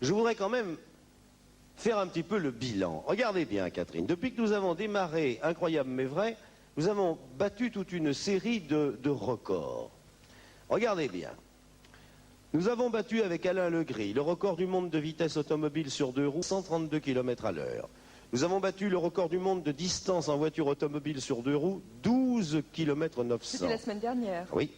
je voudrais quand même faire un petit peu le bilan. Regardez bien, Catherine, depuis que nous avons démarré Incroyable mais vrai, nous avons battu toute une série de records. Regardez bien. Nous avons battu avec Alain Legris le record du monde de vitesse automobile sur 2 roues, 132 km à l'heure. Nous avons battu le record du monde de distance en voiture automobile sur 2 roues, 12 km 900. C'était la semaine dernière. Oui.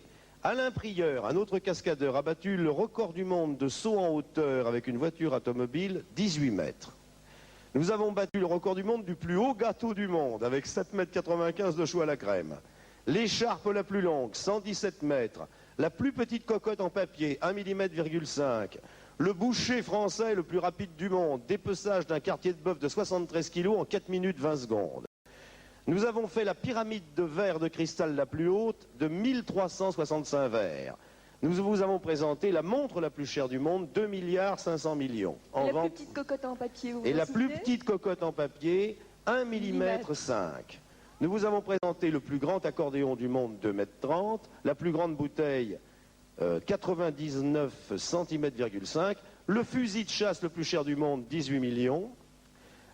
Alain Prieur, un autre cascadeur, a battu le record du monde de saut en hauteur avec une voiture automobile, 18 mètres. Nous avons battu le record du monde du plus haut gâteau du monde, avec 7,95 m de choux à la crème. L'écharpe la plus longue, 117 mètres. La plus petite cocotte en papier, 1,5 mm. Le boucher français le plus rapide du monde, dépeçage d'un quartier de bœuf de 73 kg en 4 minutes 20 secondes. Nous avons fait la pyramide de verre de cristal la plus haute de 1365 verres. Nous vous avons présenté la montre la plus chère du monde, 2,5 milliards. En la vente... plus petite cocotte en papier, vous Et la plus souvenez petite cocotte en papier, 1,5 mm. Nous vous avons présenté le plus grand accordéon du monde, 2,30 m, la plus grande bouteille, 99 cm,5, le fusil de chasse le plus cher du monde, 18 millions,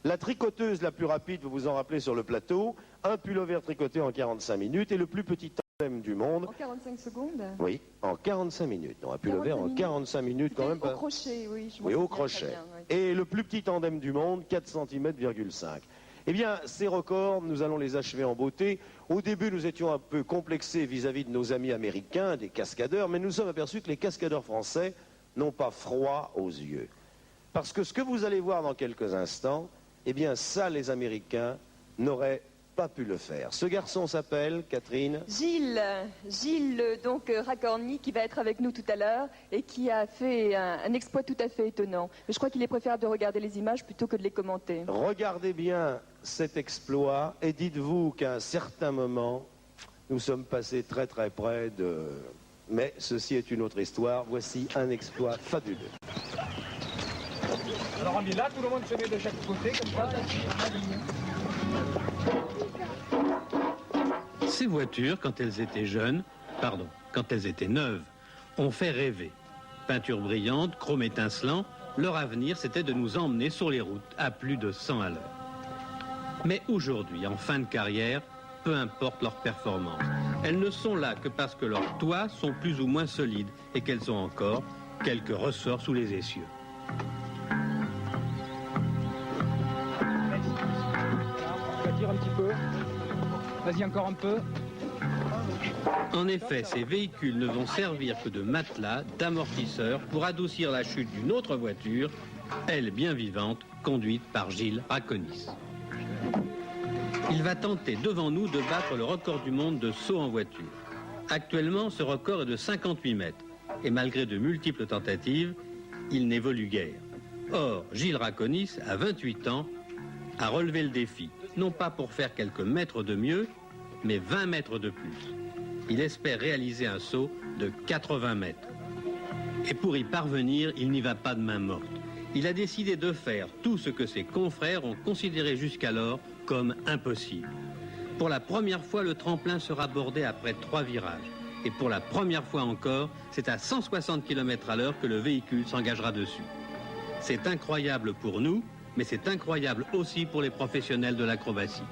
la tricoteuse la plus rapide, vous vous en rappelez sur le plateau, un pullover tricoté en 45 minutes, et le plus petit tandem du monde. En 45 secondes? Oui, en 45 minutes. Non, un pullover en 45 minutes quand même. Au crochet, oui. Oui, au crochet. Bien, oui. Et le plus petit tandem du monde, 4 cm,5. Eh bien, ces records, nous allons les achever en beauté. Au début, nous étions un peu complexés vis-à-vis de nos amis américains, des cascadeurs, mais nous sommes aperçus que les cascadeurs français n'ont pas froid aux yeux. Parce que ce que vous allez voir dans quelques instants, eh bien, ça, les Américains n'auraient pas pu le faire. Ce garçon s'appelle, Catherine? Gilles donc Racorni, qui va être avec nous tout à l'heure et qui a fait un exploit tout à fait étonnant. Mais je crois qu'il est préférable de regarder les images plutôt que de les commenter. Regardez bien cet exploit et dites-vous qu'à un certain moment, nous sommes passés très très près de... Mais ceci est une autre histoire. Voici un exploit fabuleux. Alors on est là, tout le monde se met de chaque côté comme ça. Ces voitures, quand elles étaient quand elles étaient neuves, ont fait rêver. Peinture brillante, chrome étincelant, leur avenir c'était de nous emmener sur les routes à plus de 100 à l'heure. Mais aujourd'hui, en fin de carrière, peu importe leur performance, elles ne sont là que parce que leurs toits sont plus ou moins solides et qu'elles ont encore quelques ressorts sous les essieux. On tire un petit peu. Vas-y, encore un peu. En effet, ces véhicules ne vont servir que de matelas, d'amortisseurs pour adoucir la chute d'une autre voiture, elle bien vivante, conduite par Gilles Raconis. Il va tenter devant nous de battre le record du monde de saut en voiture. Actuellement, ce record est de 58 mètres. Et malgré de multiples tentatives, il n'évolue guère. Or, Gilles Raconis, à 28 ans, a relevé le défi. Non pas pour faire quelques mètres de mieux, mais 20 mètres de plus. Il espère réaliser un saut de 80 mètres. Et pour y parvenir, il n'y va pas de main morte. Il a décidé de faire tout ce que ses confrères ont considéré jusqu'alors comme impossible. Pour la première fois, le tremplin sera bordé après 3 virages. Et pour la première fois encore, c'est à 160 km à l'heure que le véhicule s'engagera dessus. C'est incroyable pour nous, mais c'est incroyable aussi pour les professionnels de l'acrobatie.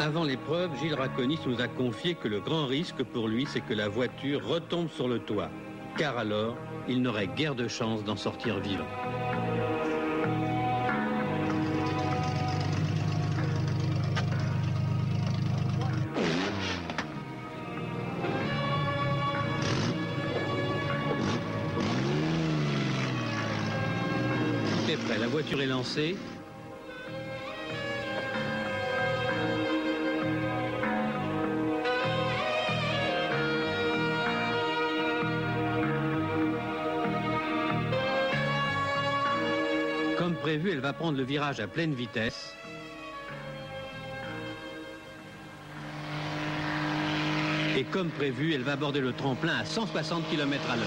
Avant l'épreuve, Gilles Raconis nous a confié que le grand risque pour lui, c'est que la voiture retombe sur le toit. Car alors, il n'aurait guère de chance d'en sortir vivant. Tout est prêt, la voiture est lancée. prévu, elle va prendre le virage à pleine vitesse. Et comme prévu, elle va aborder le tremplin à 160 km à l'heure.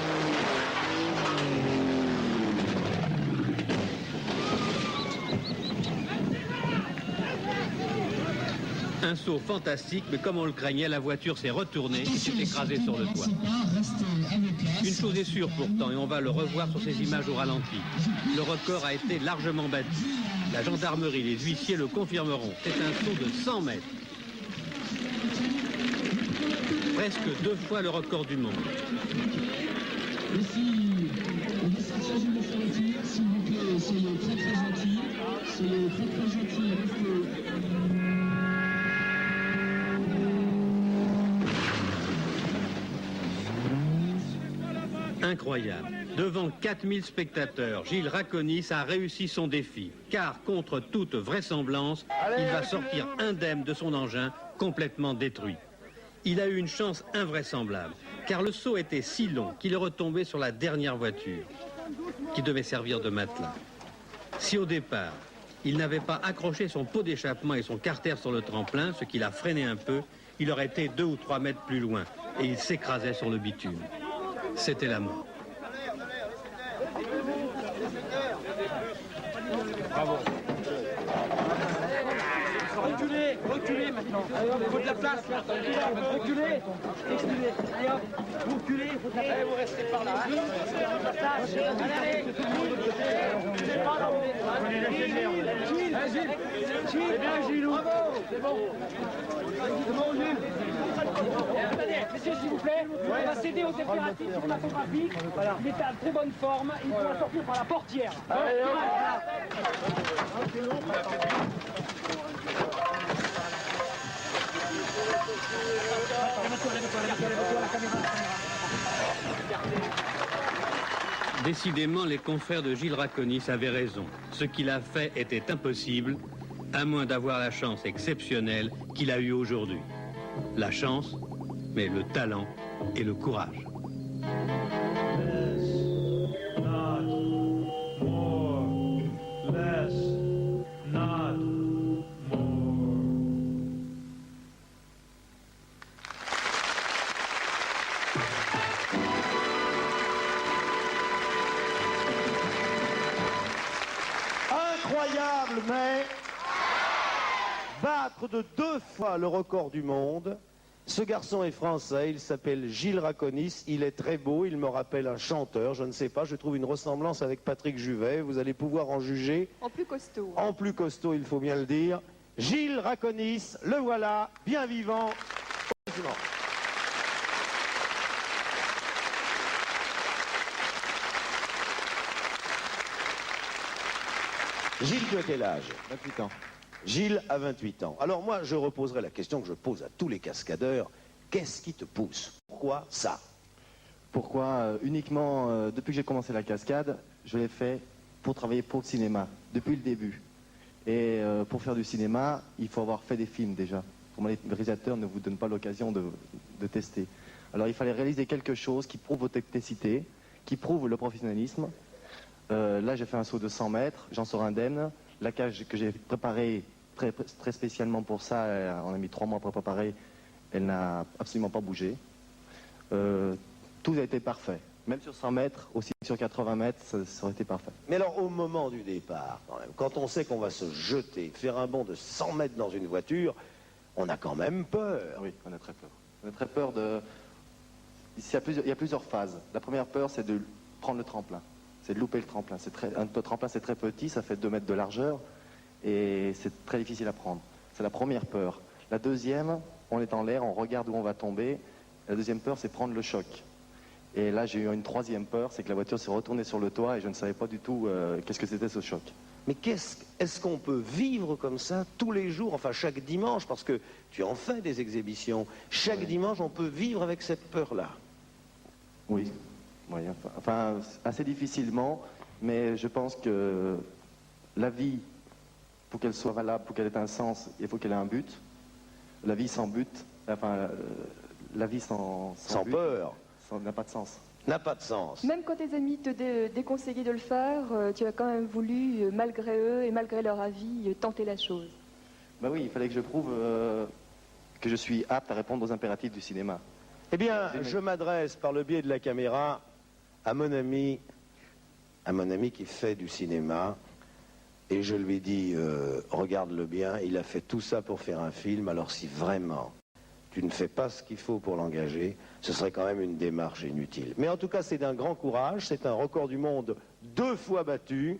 Un saut fantastique, mais comme on le craignait, la voiture s'est retournée et s'est écrasée sur le toit. Une chose est sûre pourtant, et on va le revoir sur ces images au ralenti. Le record a été largement battu. La gendarmerie, les huissiers le confirmeront. C'est un saut de 100 mètres. Presque 2 fois le record du monde. Incroyable. Devant 4000 spectateurs, Gilles Raconis a réussi son défi. Car, contre toute vraisemblance, il va sortir indemne de son engin, complètement détruit. Il a eu une chance invraisemblable, car le saut était si long qu'il est retombé sur la dernière voiture, qui devait servir de matelas. Si au départ, il n'avait pas accroché son pot d'échappement et son carter sur le tremplin, ce qui l'a freiné un peu, il aurait été 2 ou 3 mètres plus loin, et il s'écrasait sur le bitume. C'était la mort. Bravo. Reculez, reculez maintenant. Il faut de la place là. Reculez, excusez. Allez hop, vous reculez, il faut de la place. Vous restez par là. Allez, Gilles. C'est bien, Gilles. Bravo. C'est bon. C'est bon, Gilles. Attendez, messieurs, s'il vous plaît, on va céder aux impératifs cinématographiques. Il est en très bonne forme, il pourra sortir par la portière. Allez, Décidément, les confrères de Gilles Raconis avaient raison. Ce qu'il a fait était impossible, à moins d'avoir la chance exceptionnelle qu'il a eue aujourd'hui. La chance, mais le talent et le courage. Incroyable, mais battre de 2 fois le record du monde. Ce garçon est français, il s'appelle Gilles Raconis, il est très beau, il me rappelle un chanteur, je ne sais pas, je trouve une ressemblance avec Patrick Juvet, vous allez pouvoir en juger. En plus costaud. En plus costaud, il faut bien le dire. Gilles Raconis, le voilà, bien vivant. Gilles, tu as quel âge? 28 ans. Gilles a 28 ans. Alors moi, je reposerai la question que je pose à tous les cascadeurs. Qu'est-ce qui te pousse? Pourquoi ça? Pourquoi uniquement, depuis que j'ai commencé la cascade, je l'ai fait pour travailler pour le cinéma, depuis le début. Et pour faire du cinéma, il faut avoir fait des films déjà. Comment les réalisateurs ne vous donnent pas l'occasion de tester. Alors il fallait réaliser quelque chose qui prouve votre technicité, qui prouve le professionnalisme. Là, j'ai fait un saut de 100 mètres, j'en sors indemne. La cage que j'ai préparée très spécialement pour ça, on a mis 3 mois pour préparer, elle n'a absolument pas bougé. Tout a été parfait. Même sur 100 mètres, aussi sur 80 mètres, ça aurait été parfait. Mais alors, au moment du départ, quand même, quand on sait qu'on va se jeter, faire un bond de 100 mètres dans une voiture, on a quand même peur. Oui, on a très peur. On a très peur de... Il y a plusieurs phases. La première peur, c'est de prendre le tremplin. C'est de louper le tremplin. Un tremplin, c'est très petit, ça fait 2 mètres de largeur, et c'est très difficile à prendre. C'est la première peur. La deuxième, on est en l'air, on regarde où on va tomber. La deuxième peur, c'est prendre le choc. Et là, j'ai eu une troisième peur, c'est que la voiture s'est retournée sur le toit et je ne savais pas du tout qu'est-ce que c'était ce choc. Mais est-ce qu'on peut vivre comme ça tous les jours, enfin chaque dimanche, parce que tu en fais des exhibitions, chaque dimanche on peut vivre avec cette peur-là? Oui, enfin assez difficilement, mais je pense que la vie, pour qu'elle soit valable, pour qu'elle ait un sens, il faut qu'elle ait un but. La vie sans but, enfin la vie sans Sans but, peur. ça n'a pas de sens. n'a pas de sens. Même quand tes amis te déconseillaient de le faire, tu as quand même voulu, malgré eux et malgré leur avis, tenter la chose. Bah oui, il fallait que je prouve que je suis apte à répondre aux impératifs du cinéma. Eh bien, je m'adresse par le biais de la caméra à mon ami qui fait du cinéma, et je lui dis, regarde-le bien, il a fait tout ça pour faire un film, alors si vraiment tu ne fais pas ce qu'il faut pour l'engager, ce serait quand même une démarche inutile. Mais en tout cas, c'est d'un grand courage, c'est un record du monde 2 fois battu.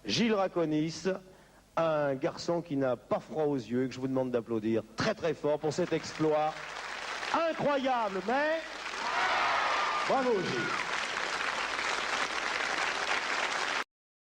Gilles Raconis, un garçon qui n'a pas froid aux yeux, que je vous demande d'applaudir très très fort pour cet exploit incroyable, mais bravo Gilles.